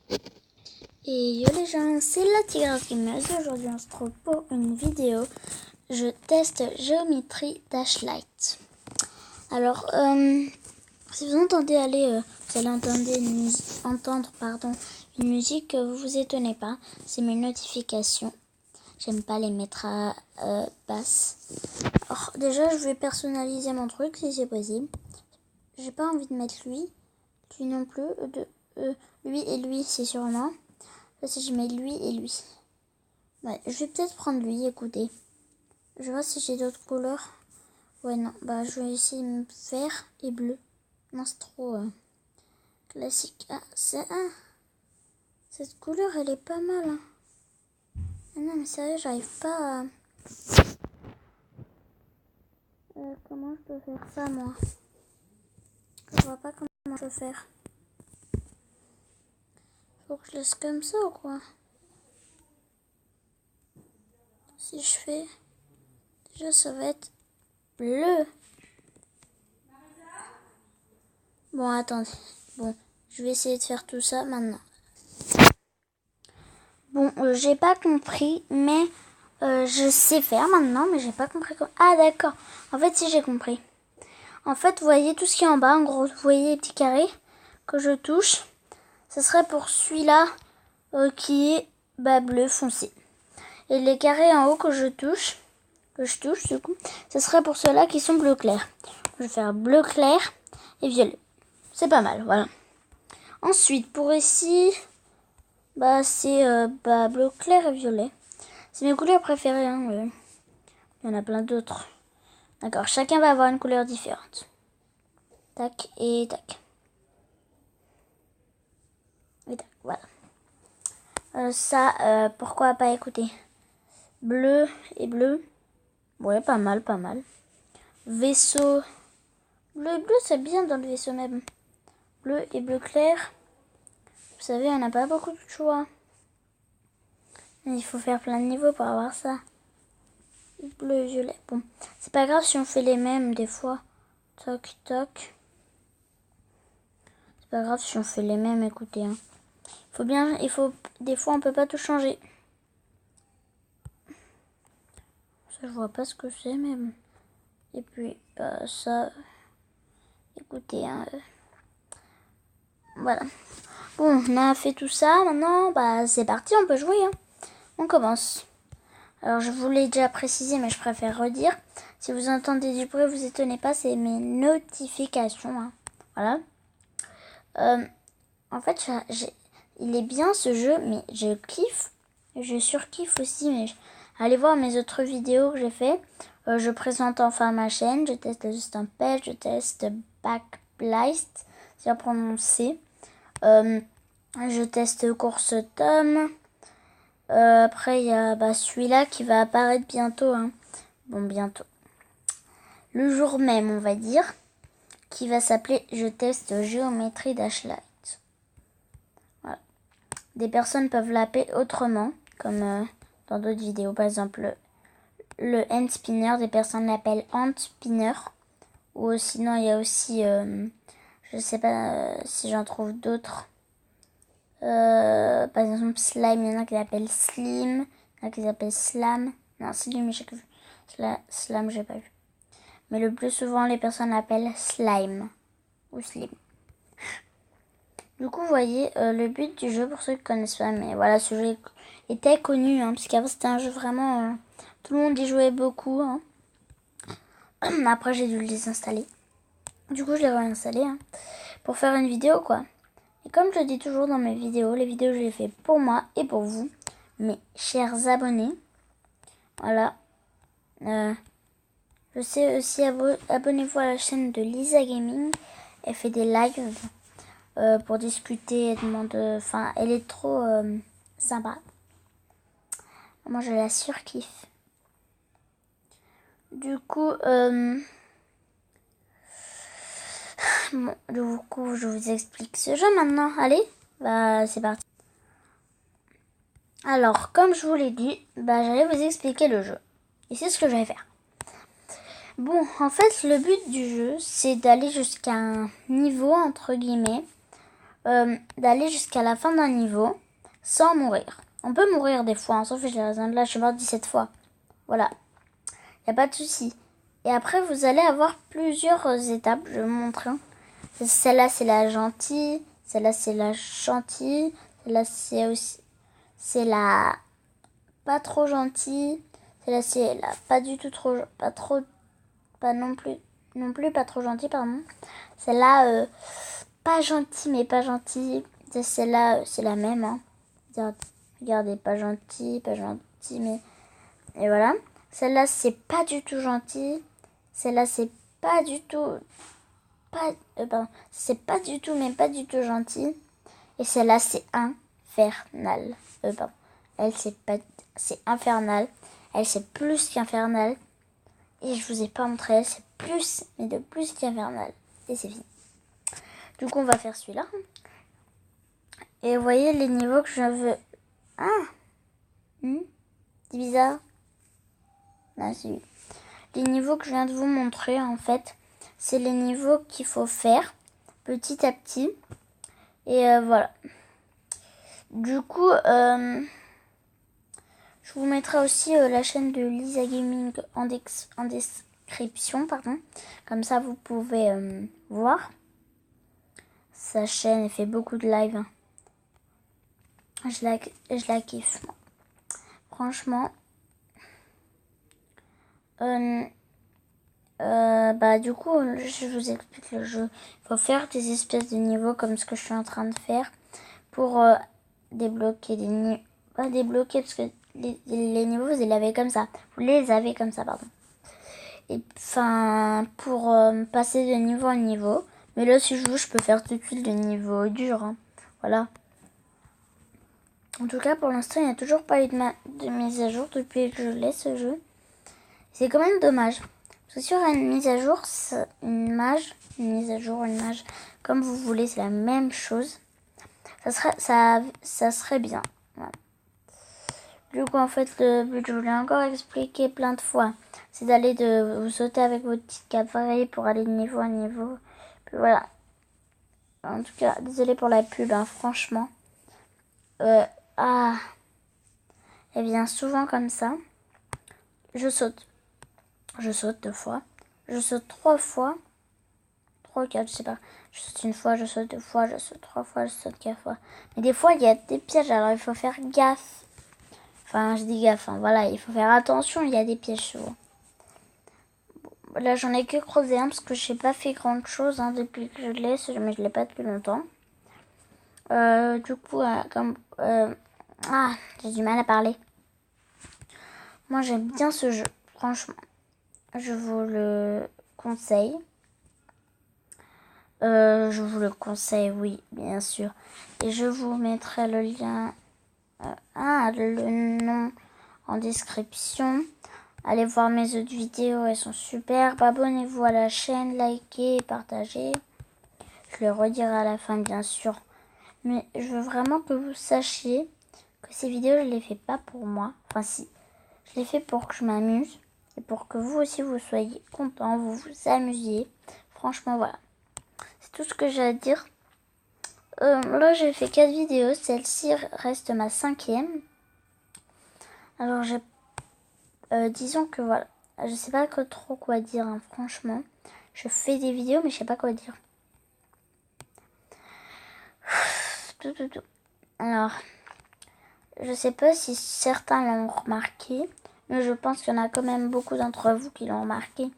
Et yo les gens, c'est la Tigresse Gamer. Aujourd'hui on se retrouve pour une vidéo. Je teste Géométrie Dash Light. Alors, si vous entendez vous allez entendre une musique, vous vous étonnez pas. C'est mes notifications. J'aime pas les mettre à basse. Alors déjà je vais personnaliser mon truc si c'est possible. J'ai pas envie de mettre lui non plus. Lui et lui c'est sûrement. Là, si je mets lui et lui. Ouais, je vais peut-être prendre lui, écoutez. Je vais voir si j'ai d'autres couleurs. Ouais, non. Bah, je vais essayer vert et bleu. Non, c'est trop classique. Ah, cette couleur, elle est pas mal. Hein. Ah non, mais sérieux, j'arrive pas à... comment je peux faire ça, moi? Je vois pas comment je peux faire. Faut que je laisse comme ça ou quoi? Si je fais... Déjà, ça va être bleu. Bon, attendez. Bon, je vais essayer de faire tout ça maintenant. Bon, j'ai pas compris, mais je sais faire maintenant, mais j'ai pas compris. Ah, d'accord. En fait, si j'ai compris. En fait, vous voyez tout ce qui est en bas, en gros, vous voyez les petits carrés que je touche. Ce serait pour celui-là qui est bleu foncé. Et les carrés en haut que je touche du coup, ce serait pour ceux-là qui sont bleu clair. Je vais faire bleu clair et violet. C'est pas mal, voilà. Ensuite, pour ici, c'est bleu clair et violet. C'est mes couleurs préférées. Hein, il y en a plein d'autres. D'accord, chacun va avoir une couleur différente. Tac et tac. Et tac, voilà. Pourquoi pas écouter? Bleu et bleu. Ouais, pas mal, pas mal. Vaisseau. Bleu et bleu, c'est bien dans le vaisseau même. Bleu et bleu clair. Vous savez, on n'a pas beaucoup de choix. Il faut faire plein de niveaux pour avoir ça. Bleu et violet. Bon, c'est pas grave si on fait les mêmes des fois. Toc, toc. C'est pas grave si on fait les mêmes, écoutez. Hein. Des fois on peut pas tout changer. Ça, je vois pas ce que c'est même. Et puis, ça, écoutez, hein, voilà. Bon, on a fait tout ça, maintenant, c'est parti, on peut jouer. Hein. On commence. Alors, je vous l'ai déjà précisé, mais je préfère redire. Si vous entendez du bruit, vous étonnez pas, c'est mes notifications. Hein. Voilà. En fait, il est bien ce jeu, mais je kiffe. Je surkiffe aussi, mais allez voir mes autres vidéos que j'ai fait. Je présente enfin ma chaîne, je teste le Stampede, je teste Backblast, c'est à prononcer. Je teste Course Tom. Après, il y a celui-là qui va apparaître bientôt. Hein. Bon, bientôt. Le jour même, on va dire. Qui va s'appeler Je teste Géométrie Dash Light. Voilà. Des personnes peuvent l'appeler autrement, comme dans d'autres vidéos. Par exemple, le hand spinner, des personnes l'appellent hand spinner. Ou sinon, il y a aussi, je sais pas si j'en trouve d'autres. Par exemple, slime, il y en a qui l'appellent slim, il y en a qui l'appellent slam. Non, slim, j'ai vu. Slam, j'ai pas vu. Mais le plus souvent, les personnes l'appellent slime ou slim. Du coup, vous voyez, le but du jeu, pour ceux qui ne connaissent pas, mais voilà, ce jeu était connu, hein, parce qu'avant, c'était un jeu vraiment... tout le monde y jouait beaucoup. Hein. Après, j'ai dû le désinstaller. Du coup, je l'ai réinstallé hein, pour faire une vidéo, quoi. Et comme je le dis toujours dans mes vidéos, les vidéos, je les fais pour moi et pour vous, mes chers abonnés. Voilà. Je sais aussi, abonnez-vous à la chaîne de Lisa Gaming. Elle fait des lives pour discuter. Elle est trop sympa. Moi, je la surkiffe. Du coup, je vous explique ce jeu maintenant. Allez, c'est parti. Alors, comme je vous l'ai dit, j'allais vous expliquer le jeu. Et c'est ce que je vais faire. Bon, en fait, le but du jeu, c'est d'aller jusqu'à un niveau, entre guillemets, d'aller jusqu'à la fin d'un niveau sans mourir. On peut mourir des fois, hein, sauf que j'ai raison. Là, je suis morte 17 fois. Voilà. Il n'y a pas de souci. Et après, vous allez avoir plusieurs étapes. Je vais vous montrer. Celle-là, c'est la gentille. Celle-là, c'est la gentille. Celle-là, c'est aussi... C'est la pas trop gentille. Celle-là, c'est la pas du tout trop... Pas trop... Pas non plus... Non plus pas trop gentille, pardon. Celle-là, pas gentille, mais pas gentille. Celle-là, c'est la même. Hein. Regardez, pas gentille, mais... Et voilà. Celle-là, c'est pas du tout gentil. Celle-là, c'est pas du tout... Pardon. C'est pas du tout, mais pas du tout gentil. Et celle-là, c'est infernal. Pardon. Elle, c'est infernal. Elle, c'est plus qu'infernal. Et je vous ai pas montré. Elle, c'est plus, mais de plus qu'infernal. Et c'est fini. Du coup, on va faire celui-là. Et vous voyez les niveaux que je veux... Ah c'est bizarre. Non, c'est... Les niveaux que je viens de vous montrer, en fait, c'est les niveaux qu'il faut faire petit à petit. Et voilà. Du coup, je vous mettrai aussi la chaîne de Lisa Gaming en description, pardon. Comme ça, vous pouvez voir. Sa chaîne, elle fait beaucoup de live. Je la kiffe. Franchement. Du coup, je vous explique le jeu. Il faut faire des espèces de niveaux comme ce que je suis en train de faire pour débloquer des niveaux. Pas débloquer parce que les niveaux, vous les avez comme ça. Vous les avez comme ça, pardon. Et enfin, pour passer de niveau en niveau. Mais là, si je veux, je peux faire tout de suite le niveau dur. Hein. Voilà. En tout cas, pour l'instant, il n'y a toujours pas eu de mise à jour depuis que je l'ai, ce jeu. C'est quand même dommage. Parce que sur une mise à jour, une mise à jour, comme vous voulez, c'est la même chose. Ça serait bien. Voilà. Du coup, en fait, le but, je vous l'ai encore expliqué plein de fois, c'est d'aller vous sauter avec votre petite cavalerie pour aller de niveau à niveau. Puis voilà. En tout cas, désolé pour la pub, hein, franchement. Elle vient souvent comme ça. Je saute. Je saute 2 fois. Je saute 3 fois. 3 ou 4, je sais pas. Je saute 1 fois, je saute 2 fois, je saute 3 fois, je saute 4 fois. Mais des fois, il y a des pièges, alors il faut faire gaffe. Enfin, je dis gaffe, hein, voilà, il faut faire attention, il y a des pièges souvent. Bon, là, j'en ai que creusé un parce que je n'ai pas fait grand chose hein, depuis que je l'ai, mais je l'ai pas depuis longtemps. Du coup, j'ai du mal à parler. Moi, j'aime bien ce jeu, franchement. Je vous le conseille. Je vous le conseille, oui, bien sûr. Et je vous mettrai le lien, le nom en description. Allez voir mes autres vidéos, elles sont superbes. Abonnez-vous à la chaîne, likez et partagez. Je le redirai à la fin, bien sûr. Mais je veux vraiment que vous sachiez que ces vidéos, je ne les fais pas pour moi. Enfin, si. Je les fais pour que je m'amuse. Et pour que vous aussi, vous soyez contents, vous vous amusiez. Franchement, voilà. C'est tout ce que j'ai à dire. Là, j'ai fait 4 vidéos. Celle-ci reste ma 5e. Alors, disons que voilà. Je sais pas trop quoi dire, hein, franchement. Je fais des vidéos, mais je sais pas quoi dire. Alors, je sais pas si certains l'ont remarqué, mais je pense qu'il y en a quand même beaucoup d'entre vous qui l'ont remarqué.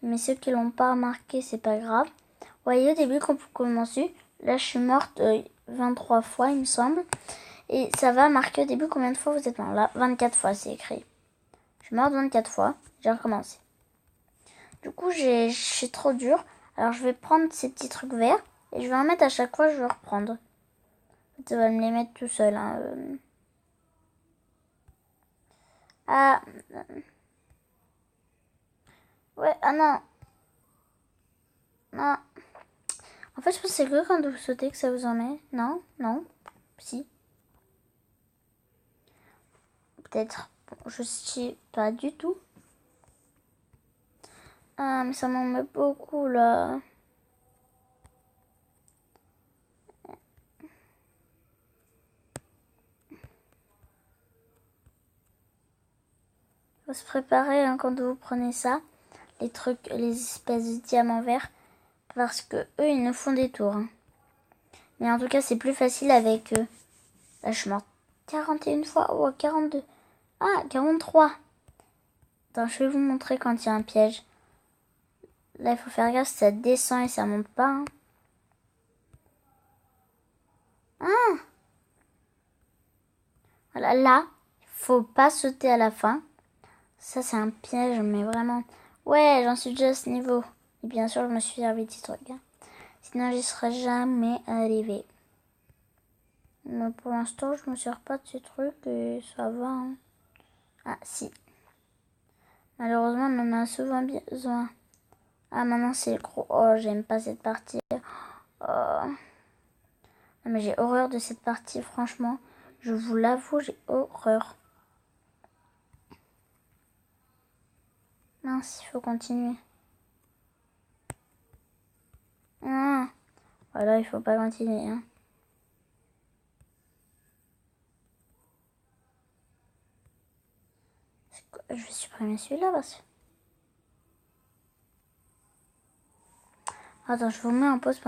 Mais ceux qui l'ont pas remarqué, c'est pas grave. Vous voyez, au début, quand vous commencez, là, je suis morte 23 fois, il me semble. Et ça va marquer au début combien de fois vous êtes mort. Là, 24 fois, c'est écrit. Je suis morte 24 fois, j'ai recommencé. Du coup, c'est trop dur. Alors, je vais prendre ces petits trucs verts et je vais en mettre à chaque fois, je vais reprendre. Ça va me les mettre tout seul. Hein. Ouais, non. Non. En fait, je pense que c'est que quand vous sautez que ça vous en met. Non, non. Si. Peut-être. Bon, je sais pas du tout. Ah, mais ça m'en met beaucoup, là. Faut se préparer hein, quand vous prenez ça. Les trucs, les espèces de diamants verts. Parce que eux, ils nous font des tours. Hein. Mais en tout cas, c'est plus facile avec eux. Là, je suis morte 41 fois. Oh, 42. Ah, 43. Attends, je vais vous montrer quand il y a un piège. Là, il faut faire gaffe, ça descend et ça monte pas. Hein. Ah! Voilà, là, il faut pas sauter à la fin. Ça, c'est un piège, mais vraiment. Ouais, j'en suis déjà à ce niveau. Et bien sûr, je me suis servi de ces trucs. Hein. Sinon, j'y serais jamais arrivée. Mais pour l'instant, je me sers pas de ces trucs et ça va. Hein. Ah, si. Malheureusement, on en a souvent besoin. Ah, maintenant, c'est gros. Oh, j'aime pas cette partie. Oh. Non, mais j'ai horreur de cette partie, franchement. Je vous l'avoue, j'ai horreur. Mince, il faut continuer. Ah, voilà, il faut pas continuer. Hein. Je vais supprimer celui-là parce que... Attends, je vous mets en pause.